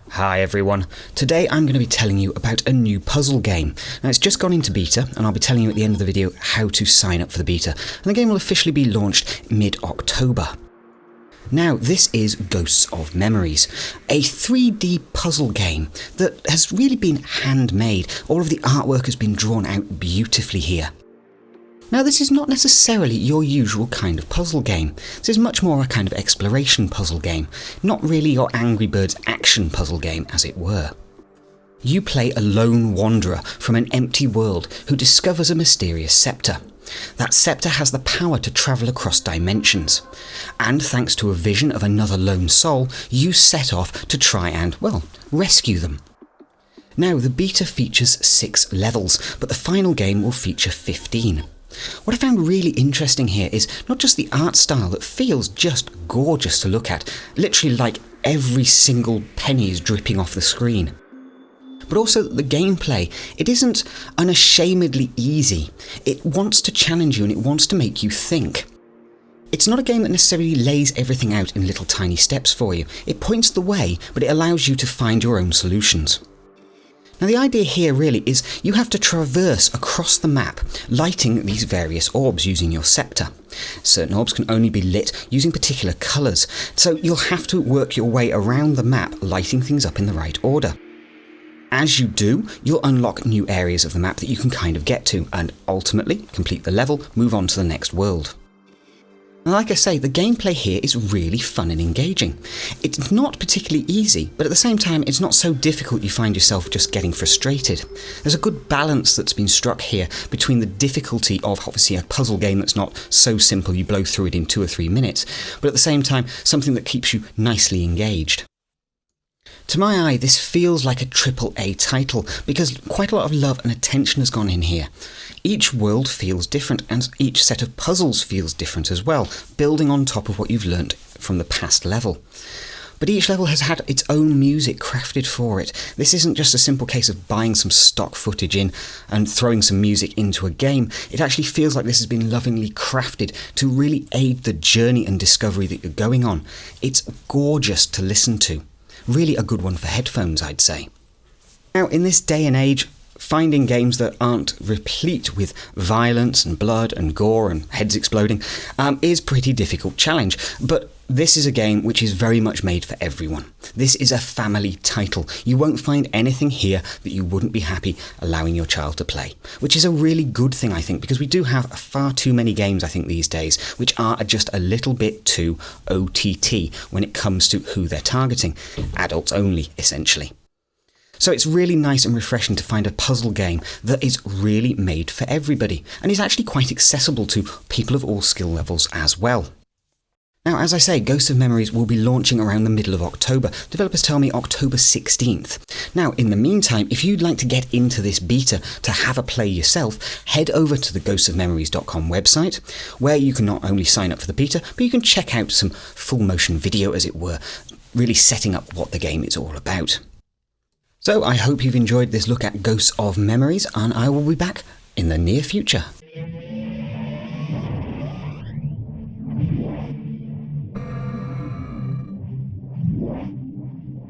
Hi everyone, today I'm going to be telling you about a new puzzle game. Now it's just gone into beta and I'll be telling you at the end of the video how to sign up for the beta, and the game will officially be launched mid-October. Now this is Ghosts of Memories, a 3D puzzle game that has really been handmade. All of the artwork has been drawn out beautifully here. Now this is not necessarily your usual kind of puzzle game. This is much more a kind of exploration puzzle game, not really your Angry Birds action puzzle game as it were. You play a lone wanderer from an empty world who discovers a mysterious scepter. That scepter has the power to travel across dimensions, and thanks to a vision of another lone soul, you set off to try and, well, rescue them. Now the beta features 6 levels, but the final game will feature 15. What I found really interesting here is not just the art style that feels just gorgeous to look at, literally like every single penny is dripping off the screen, but also the gameplay. It isn't unashamedly easy. It wants to challenge you and it wants to make you think. It's not a game that necessarily lays everything out in little tiny steps for you. It points the way, but it allows you to find your own solutions. Now the idea here really is you have to traverse across the map, lighting these various orbs using your scepter. Certain orbs can only be lit using particular colours, so you'll have to work your way around the map, lighting things up in the right order. As you do, you'll unlock new areas of the map that you can kind of get to, and ultimately complete the level, move on to the next world. Now, like I say, the gameplay here is really fun and engaging. It's not particularly easy, but at the same time it's not so difficult you find yourself just getting frustrated. There's a good balance that's been struck here between the difficulty of obviously a puzzle game that's not so simple you blow through it in 2 or 3 minutes, but at the same time something that keeps you nicely engaged. To my eye, this feels like a AAA title because quite a lot of love and attention has gone in here. Each world feels different and each set of puzzles feels different as well, building on top of what you've learnt from the past level. But each level has had its own music crafted for it. This isn't just a simple case of buying some stock footage in and throwing some music into a game. It actually feels like this has been lovingly crafted to really aid the journey and discovery that you're going on. It's gorgeous to listen to. Really a good one for headphones, I'd say. Now, in this day and age, finding games that aren't replete with violence and blood and gore and heads exploding is a pretty difficult challenge, but this is a game which is very much made for everyone. This is a family title. You won't find anything here that you wouldn't be happy allowing your child to play, which is a really good thing, I think, because we do have far too many games, I think, these days, which are just a little bit too OTT when it comes to who they're targeting. Adults only, essentially. So it's really nice and refreshing to find a puzzle game that is really made for everybody, and is actually quite accessible to people of all skill levels as well. Now, as I say, Ghosts of Memories will be launching around the middle of October. Developers tell me October 16th. Now, in the meantime, if you'd like to get into this beta to have a play yourself, head over to the ghostsofmemories.com website, where you can not only sign up for the beta, but you can check out some full motion video, as it were, really setting up what the game is all about. So I hope you've enjoyed this look at Ghosts of Memories, and I will be back in the near future.